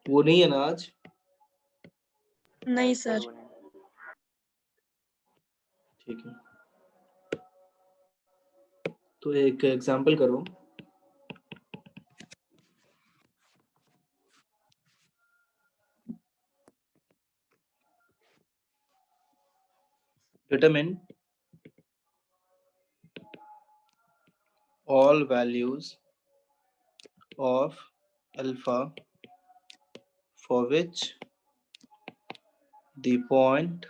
वो नहीं है ना आज? नहीं सर। ठीक है, तो एक एग्जांपल करो। Determine all values of alpha for which the point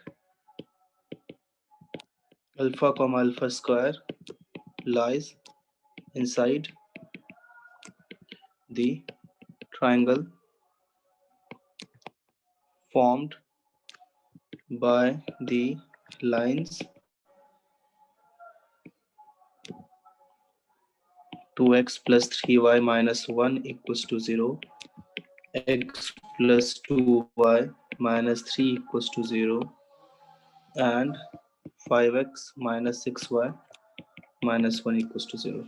alpha comma alpha square lies inside the triangle formed by the lines 2x plus 3y minus 1 equals to 0, x plus 2y minus 3 equals to 0, and 5x minus 6y minus 1 equals to 0.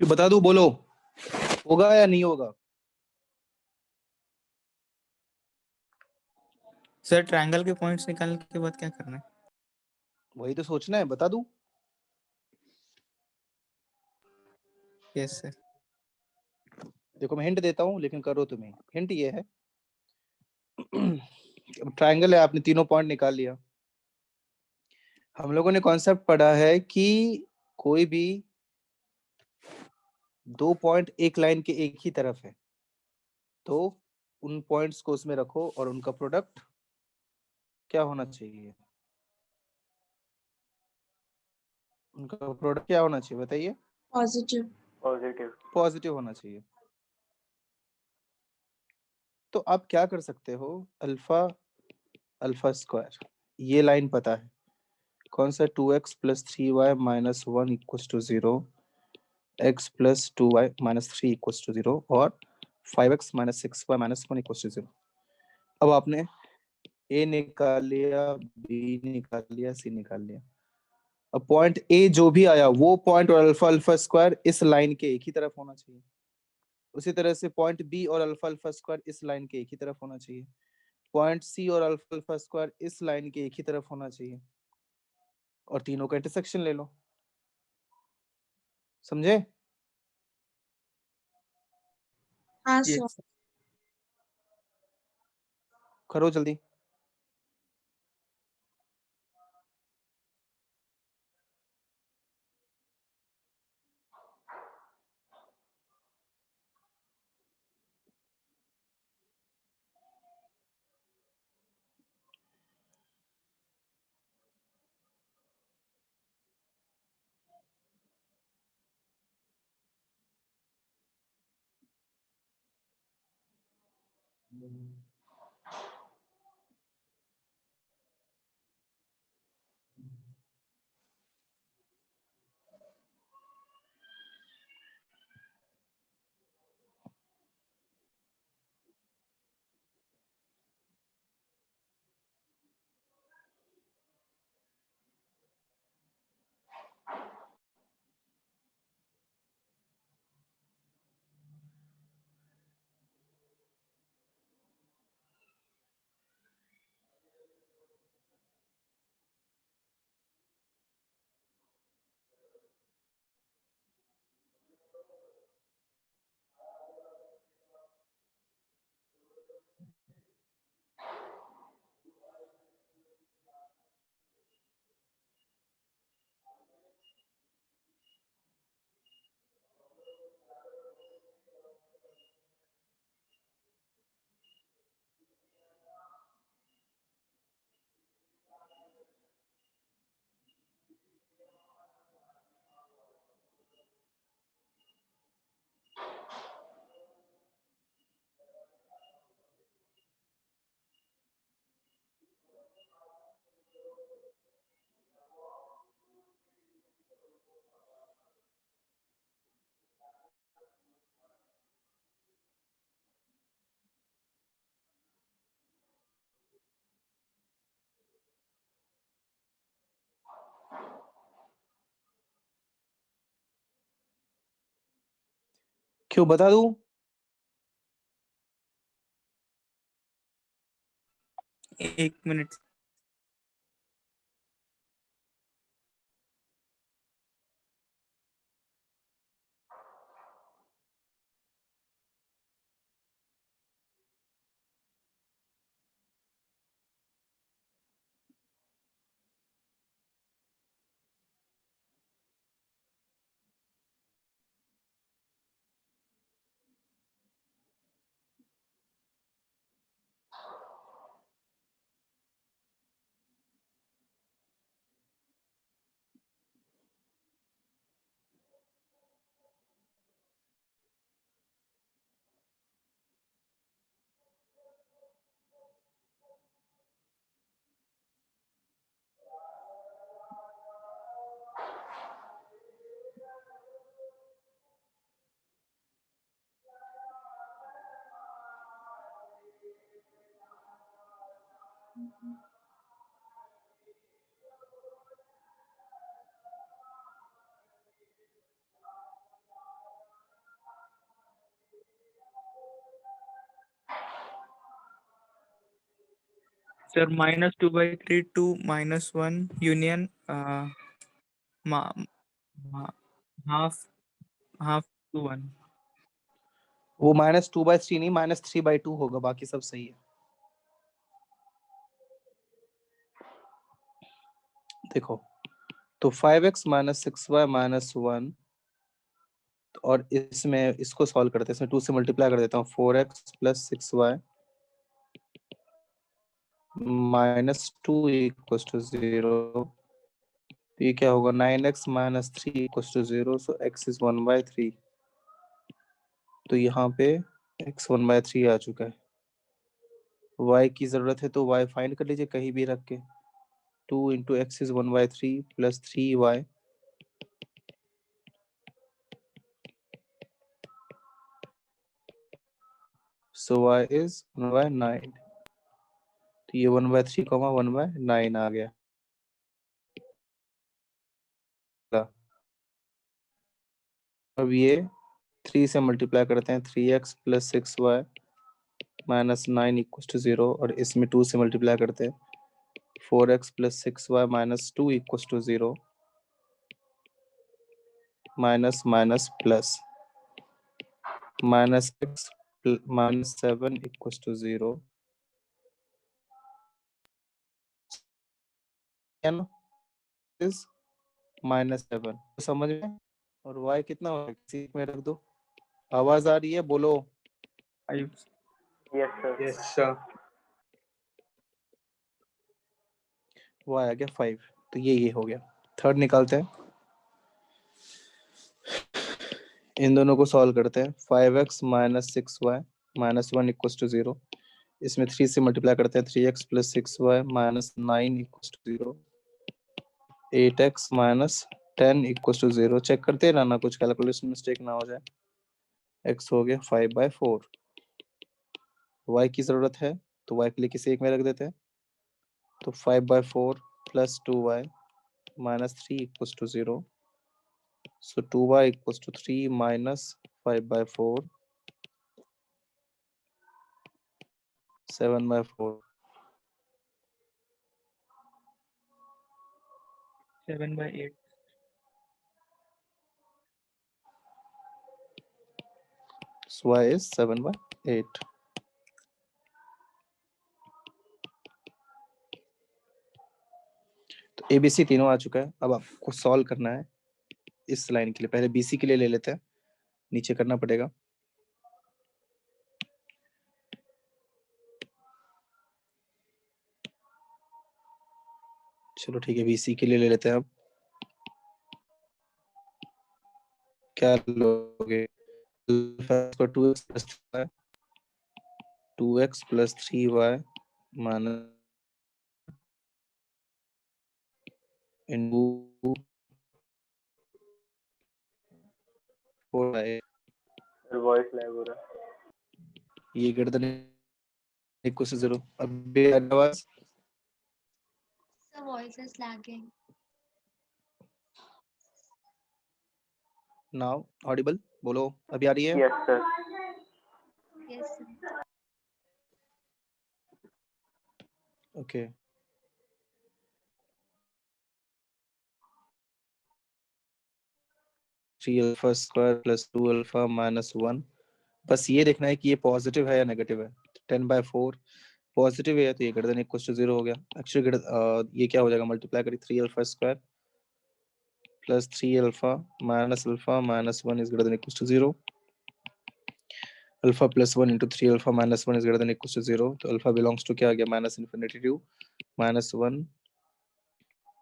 बता दूं, बोलो होगा या नहीं होगा? Sir triangle के points निकालने के बाद क्या करना है? वही तो सोचना है, बता दूं? Yes sir. देखो मैं हिंट देता हूं, लेकिन करो तुम्हें। हिंट ये है, ट्रायंगल है, आपने तीनों पॉइंट निकाल लिया। हम लोगों ने कॉन्सेप्ट पढ़ा है कि कोई भी दो पॉइंट एक लाइन के एक ही तरफ है, तो उन पॉइंट्स को उसमें रखो और उनका प्रोडक्ट क्या होना चाहिए? उनका प्रोडक्ट क्या होना चाहिए, बताइए? पॉजिटिव। पॉजिटिव। पॉजिटिव होना चाहिए। तो आप क्या कर सकते हो, अल्फा अल्फा स्क्वायर, ये लाइन पता है कौन सा, 2x plus 3y minus 1 equals to 0, x plus 2y minus 3 equals to 0, और 5x minus 6y minus 1 equals to 0। अब आपने ए निकाल लिया, बी निकाल लिया, सी निकाल लिया। अब पॉइंट ए जो भी आया वो पॉइंट और अल्फा अल्फा स्क्वायर इस लाइन के एक ही तरफ होना चाहिए। उसी तरह से पॉइंट बी और अल्फा अल्फा स्क्वायर इस लाइन के एक ही तरफ होना चाहिए। पॉइंट सी और अल्फा अल्फा स्क्वायर इस लाइन के एक ही तरफ होना चाहिए, और तीनों का इंटरसेक्शन ले लो। समझे? हाँ सर। यस करो जल्दी। क्यों बता दूं? एक minute. Sir -2/3 to -1 union half half to 1। वो -2/3 नहीं, -3/2 होगा, बाकी सब सही है। देखो, तो 5x - 6y - 1, और इसमें इसको सॉल्व करते हैं, इसमें 2 से मल्टीप्लाई कर देता हूँ। 4x + 6y - 2 = 0। ये क्या होगा? 9x - 3 = 0, so x is 1/3। तो यहाँ पे x 1/3 आ चुका है। y की जरूरत है तो y फाइंड कर लीजिए कहीं भी रख के। 2 × x is 1/3 + 3y, so y is 1/9। तो ये 1/3, 1/9 आ गया। अब ये 3 से मल्टीप्लाई करते हैं, 3x plus 6y minus 9 equal to 0, और इसमें 2 से मल्टीप्लाई करते हैं, 4x plus 6y minus 2 equal to 0, minus minus plus, minus x minus 7 equal to 0, n is minus 7, समझ में? और y कितना होगा, सीख में रख दो। आवाज आ रही है, बोलो। 5 यस सर। y आ गया 5, तो ये हो गया। थर्ड निकालते हैं, इन दोनों को सॉल्व करते हैं। 5x minus 6y minus 1 equal to 0, इसमें 3 से मल्टीप्लाई करते हैं, 3x plus 6y minus 9 equal to 0, 8x minus 10 equal to 0। Check करते रहना, कुछ कैलकुलेशन मिस्टेक ना हो जाए। x हो गया 5/4। y की जरूरत है तो y के लिए किसी एक में रख देते हैं, तो 5/4 plus 2y minus 3 equal to 0, so 2y equal to 3 minus 5/4, 7/4। 7/8 So y is 7/8। तो ABC तीनों आ चुका है। अब आपको सॉल्व करना है इस लाइन के लिए। पहले BC के लिए ले लेते हैं, नीचे करना पड़ेगा। चलो ठीक है, BC के लिए ले लेते हैं। अब क्या लोगे, 2x plus 2x plus 3y minus into 4y, voice lag हो रहा है। ये गर्दन इक्वल टू 0। अब आवाज, The voice is lagging. Now Audible, बोलो अभी आ रही है? Yes sir. Yes, sir. Okay. Three alpha square plus 2 alpha minus 1। बस ये देखना है कि ये पॉजिटिव है या नेगेटिव है। 10/4 पॉजिटिव है तो ये ग्रेटर देन इक्वल टू 0 हो गया। एक्चुअली ये क्या हो जाएगा, मल्टीप्लाई करें 3 alpha square plus 3 alpha minus 1 is greater than equal to 0। Alpha plus 1 into 3 alpha minus 1 is greater than equal to 0। तो अल्फा बिलोंग्स टू क्या आ गया, minus infinity to -1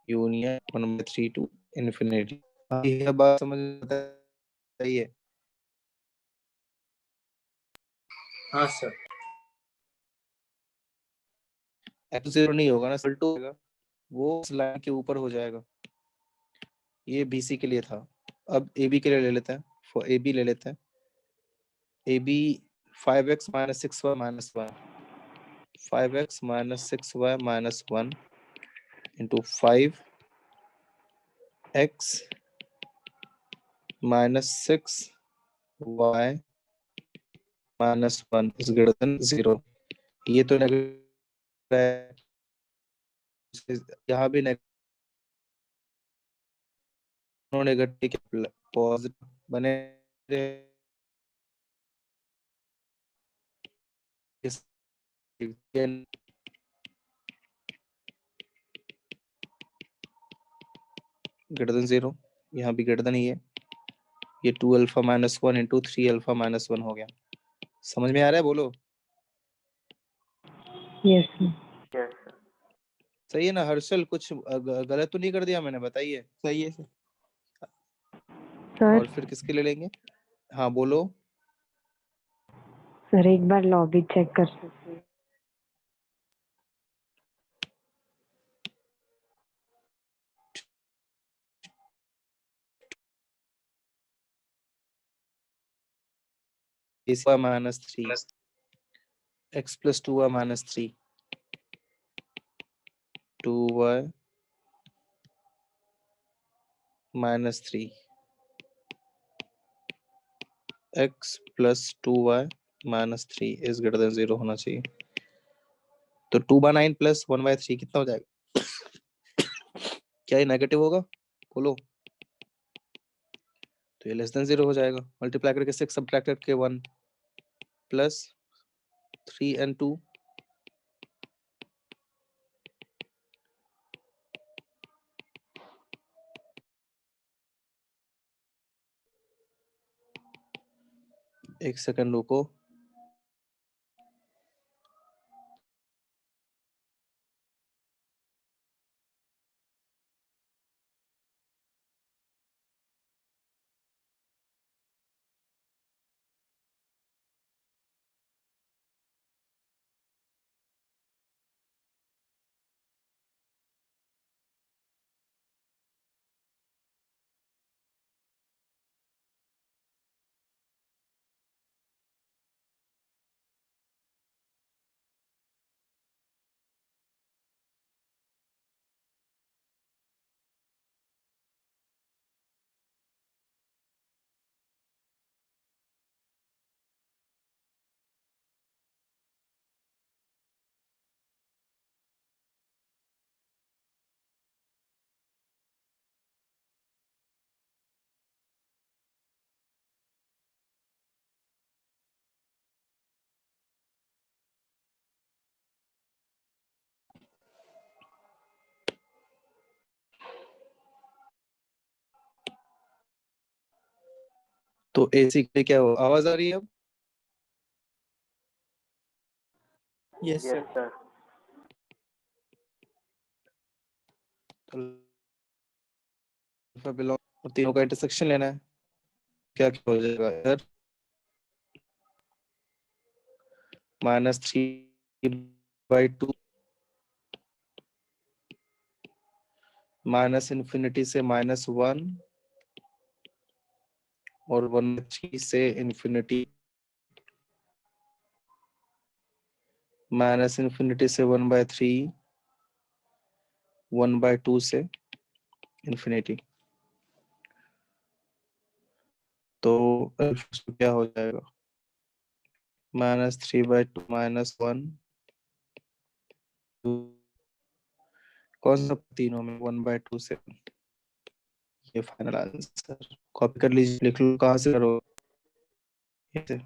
union 1/3 to infinity. ये बात समझ आई है? हाँ सर। एक्स 0 नहीं होगा ना, सल्टो होगा, वो उस लाइन के ऊपर हो जाएगा। ये BC के लिए था। अब AB के लिए ले लेते हैं। फॉर AB ले लेते हैं। AB 5x minus 6y minus 1, 5x minus 6y minus 1 into 5x minus 6y minus 1 is greater then 0। ये तो नेगेटिव है, यहाँ भी नेगेटिव पॉजिटिव बने ग्रेटर देन 0, यहाँ भी ग्रेटर देन ही है। ये 2 alpha minus 1 into 3 alpha minus 1 हो गया। समझ में आ रहा है, बोलो। Yes sir. Yes sir. सही है ना हर्षल, कुछ गलत तो नहीं कर दिया मैंने, बताइए। सही है सर। सर और फिर किसके ले लेंगे? हाँ बोलो। सर एक बार लॉबी चेक कर सकते हैं? Minus 3 x plus 2y minus 3 2y minus 3 x plus 2y minus 3 is greater then 0 होना चाहिए। तो 2/9 प्लस 1/3 कितना हो जाएगा? क्या ये नेगेटिव होगा? बोलो। तो ये लेस देन 0 हो जाएगा। मल्टीप्लाई करके 6 सब्ट्रैक्ट करके 1 प्लस 3 and 2 एक सेकंड रुको। तो एसी के लिए क्या हो? आवाज आ रही है अब? Yes, Yes, sir. sir. तो अल्फा बिलोंग और तीनों का इंटरसेक्शन लेना है। क्या क्या हो जाएगा इधर? -3/2 माइनस इन्फिनिटी से -1 और 1/3 से इन्फिनिटी, माइनस इन्फिनिटी से 1/3, 1/2 से इन्फिनिटी। तो अल्फा क्या हो जाएगा? -3/2 -1 कौन सा तीनों में 1/2 से? ये फाइनल आंसर कॉपी कर लीजिए, लिख लो। कहाँ से करो? ये से।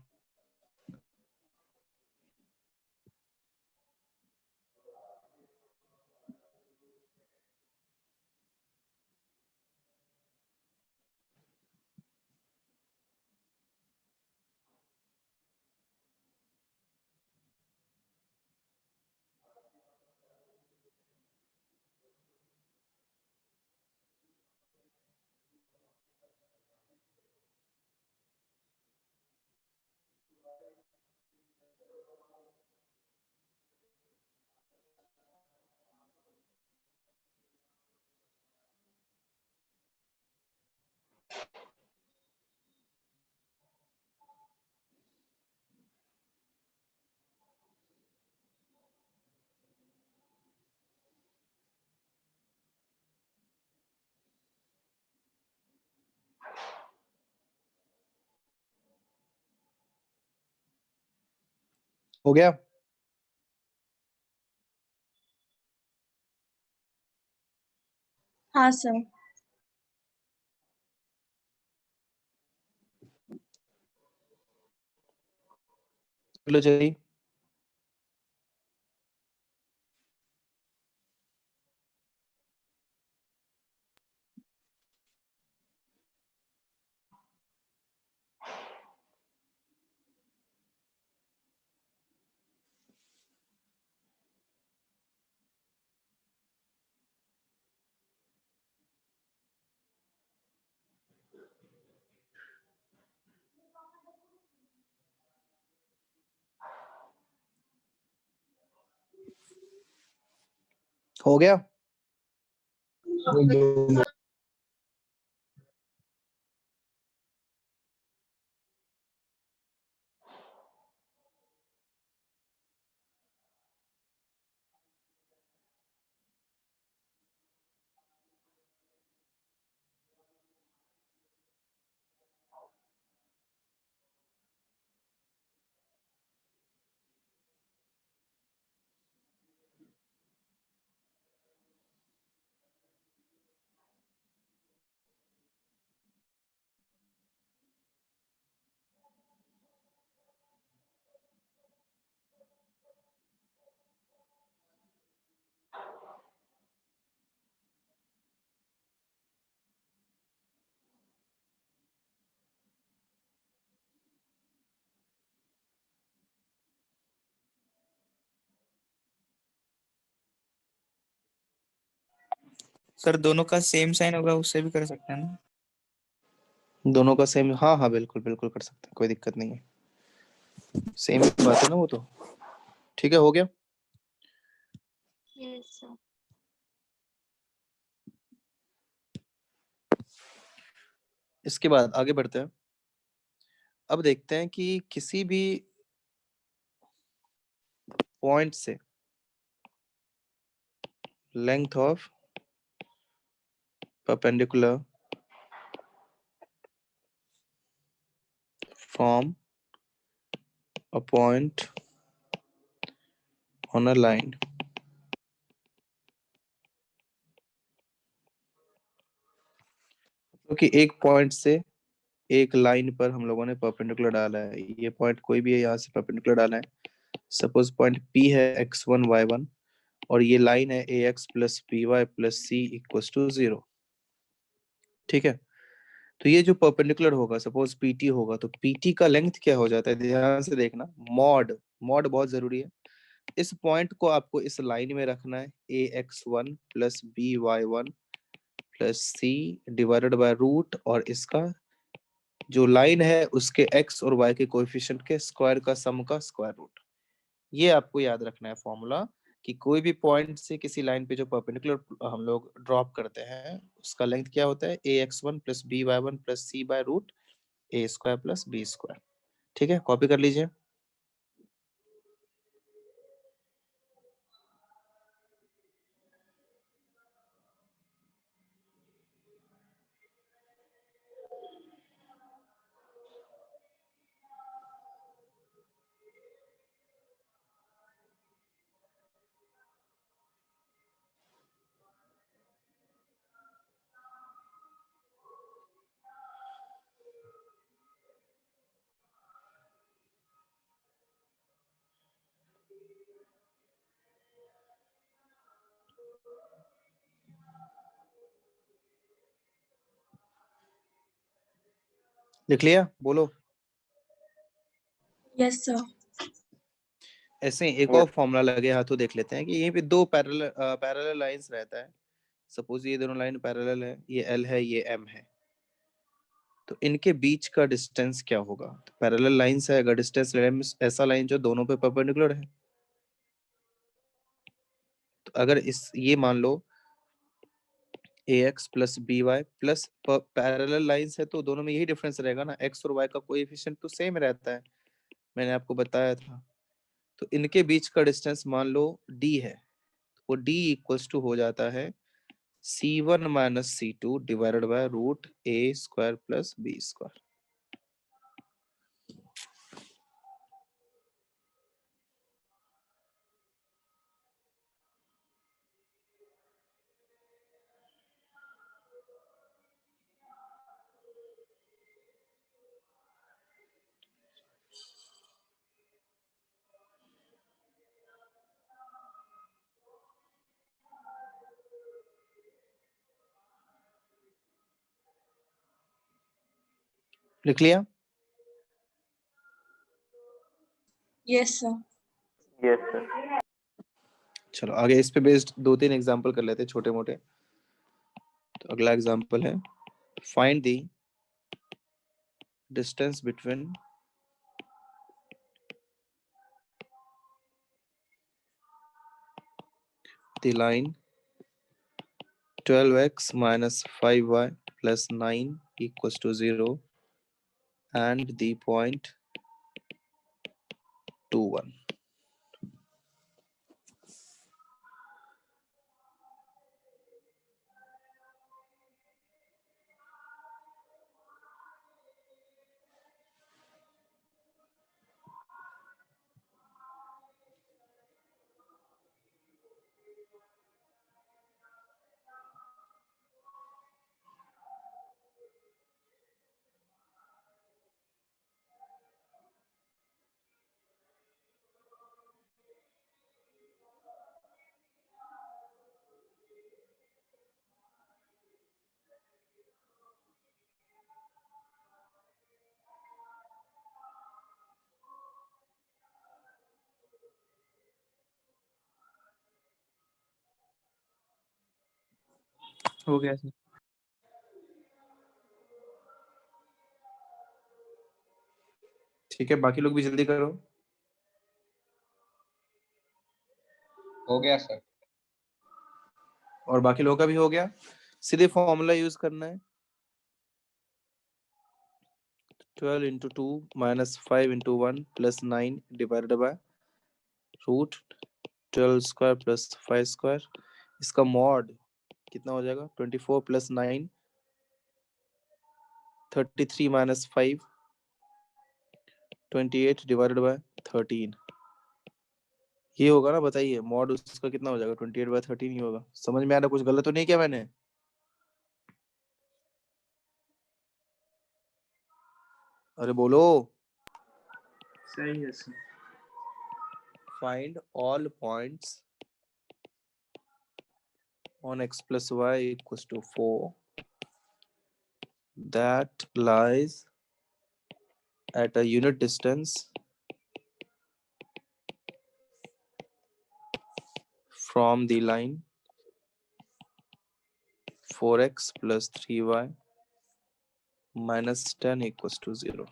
हो गया? हाँ सर। लो जल्दी। हो गया? सर दोनों का सेम साइन होगा, उससे भी कर सकते हैं ना? दोनों का सेम, हाँ हाँ बिल्कुल बिल्कुल कर सकते हैं, कोई दिक्कत नहीं है, सेम ही बात है ना वो तो। ठीक है, हो गया। Yes, sir. इसके बाद आगे बढ़ते हैं। अब देखते हैं कि किसी भी पॉइंट से length of perpendicular from a point on a line क्योंकि एक पॉइंट से एक लाइन पर हम लोगों ने परपेंडिकुलर डाला है, ये पॉइंट कोई भी है, यहाँ से परपेंडिकुलर डाला है। सपोज पॉइंट P है x1 y1 और ये लाइन है ax plus B Y plus C equals to 0। ठीक है, तो ये जो परपेंडिकुलर होगा, सपोज PT होगा, तो PT का लेंथ क्या हो जाता है, ध्यान से देखना, मॉड, मॉड बहुत जरूरी है। इस पॉइंट को आपको इस लाइन में रखना है, ax1 plus by1 plus C divided by root, और इसका जो लाइन है उसके x और y के कोएफिशिएंट के स्क्वायर का सम का स्क्वायर रूट। ये आपको याद रखना है फॉर्मूला, कि कोई भी पॉइंट से किसी लाइन पे जो परपेंडिकुलर हम लोग ड्रॉप करते हैं उसका लेंथ क्या होता है, ax1 plus by1 plus C by root a square plus b square. ठीक है, कॉपी कर लीजिए। लिख लिया, बोलो। Yes, sir. ऐसे ही एक और फॉर्मूला लगे हाथों देख लेते हैं कि यहीं पे दो पैरेलल लाइंस रहता है। सपोज ये दोनों लाइन पैरेलल है, ये L है, ये M है, तो इनके बीच का डिस्टेंस क्या होगा। तो पैरेलल लाइंस है, अगर डिस्टेंस ले ऐसा लाइन जो दोनों पे परपेंडिकुलर है, तो अगर इस ये मान लो ax plus B Y plus, parallel lines है तो दोनों में यही डिफरेंस रहेगा ना, x और y का कोएफिशिएंट तो सेम रहता है, मैंने आपको बताया था। तो इनके बीच का डिस्टेंस मान लो d है, वो d इक्वल्स टू हो जाता है c1 minus c2 divided by root a square plus b square. लिख लिया। Yes, sir. Yes, sir. चलो आगे इस पे बेस्ड दो तीन एग्जांपल कर लेते हैं छोटे मोटे। तो अगला एग्जांपल है, find the distance between the line 12x minus 5y plus 9 equals to 0 and the point 2 1। हो गया सर। ठीक है, बाकी लोग भी जल्दी करो। हो गया सर। और बाकी लोगों का भी हो गया। सीधे फॉर्मूला यूज करना है। 12 into 2 minus 5 into 1 plus 9 divided by root 12 square plus 5 square। इसका मॉड कितना हो जाएगा? 24 plus 9 33 minus 5 28 divided by 13। ये होगा ना, बताइए मॉड उसका कितना हो जाएगा? 28 by 13 ही होगा। समझ में आ रहा? कुछ गलत तो नहीं किया मैंने? अरे बोलो। सही है sir. Find all points on x plus y equals to 4 that lies at a unit distance from the line 4x plus 3y minus 10 equals to 0।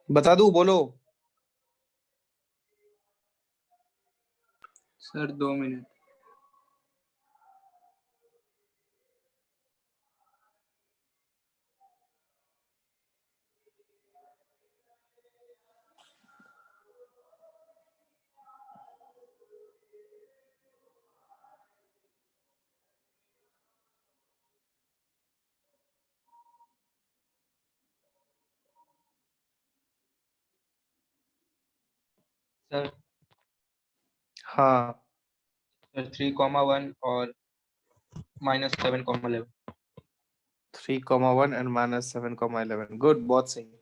बता दूं? बोलो। Sir 2 minute. सर हाँ, सर 3,1 और -7,11। 3,1 and -7,11। गुड, बहुत सही है।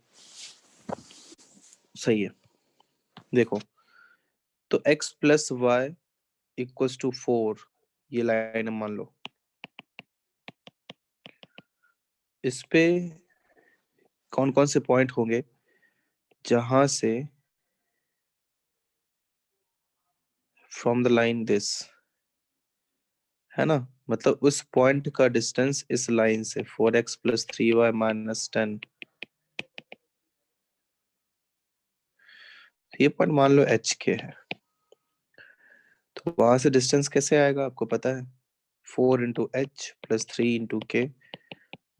सही है। देखो, तो x plus y equals to 4 ये लाइन मान लो, इस पे कौन कौन से पॉइंट होंगे जहां से फ्रॉम द लाइन दिस, है ना, मतलब उस पॉइंट का डिस्टेंस इस लाइन से 4x प्लस 3y माइनस 10, ये पॉइंट मान लो h के है, तो वहां से डिस्टेंस कैसे आएगा आपको पता है, 4 into h plus 3 into k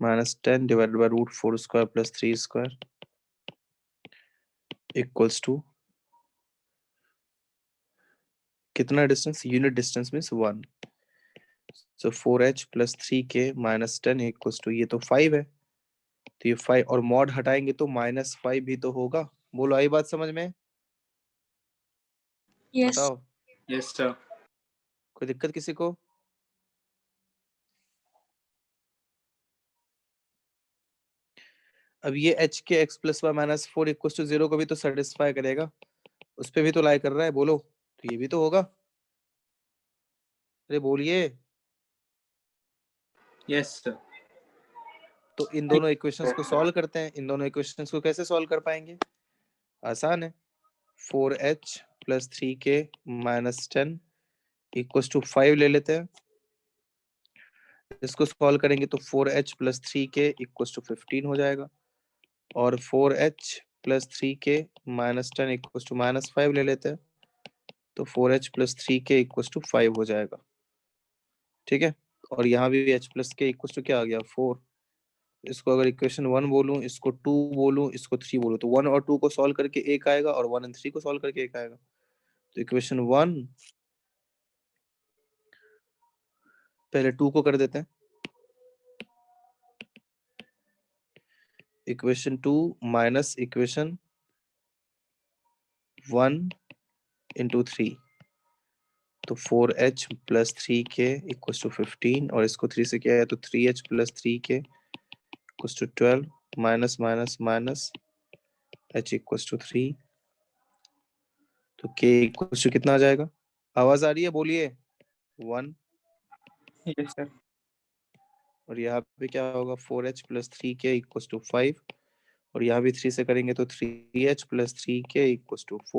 minus 10 divided by root 4 square plus 3 square equals to कितना distance, unit distance means 1, so 4h plus 3k minus 10 equals to, ये तो 5 है, तो ये 5 और मॉड हटाएंगे तो -5 भी तो होगा। बोलो आई बात समझ में? Yes. बताओ, यस सर। कोई दिक्कत किसी को? अब ये h के x plus Y minus 4 equal to 0 को भी तो सेटिस्फाई करेगा, उस पे भी तो लाई कर रहा है, बोलो, तो ये भी तो होगा। अरे बोलिए। Yes sir. तो इन दोनों इक्वेशंस को सॉल्व करते हैं। इन दोनों इक्वेशंस को कैसे सॉल्व कर पाएंगे? आसान है, 4h plus 3k minus 10 equal to 5 ले लेते हैं, इसको सॉल्व करेंगे तो 4h plus 3k equal to 15 हो जाएगा, और 4h plus 3k minus 10 equal to minus 5 ले लेते हैं, तो 4h plus 3k equal to 5 हो जाएगा। ठीक है, और यहाँ भी h plus k equal to क्या आ गया, 4। इसको अगर इक्वेशन 1 बोलूं, इसको 2 बोलूं, इसको 3 बोलूं, तो 1 और 2 को सॉल्व करके 1 आएगा, और 1 और 3 को सॉल्व करके 1 आएगा। तो इक्वेशन 1 पहले 2 को कर देते हैं, इक्वेशन 2 माइनस इक्वेशन 1 इंटू 3, तो 4h plus 3k equal to 15, और इसको 3 से किया है तो 3h plus 3k equal to 12 minus minus minus h equal to 3, तो k इक्वल टू कितना आ जाएगा? आवाज आ रही है, बोलिए। 1, यस सर। और यहाँ पे क्या होगा, 4h plus 3k equal to 5, और यहाँ भी 3 से करेंगे तो 3h plus 3k equal to 4।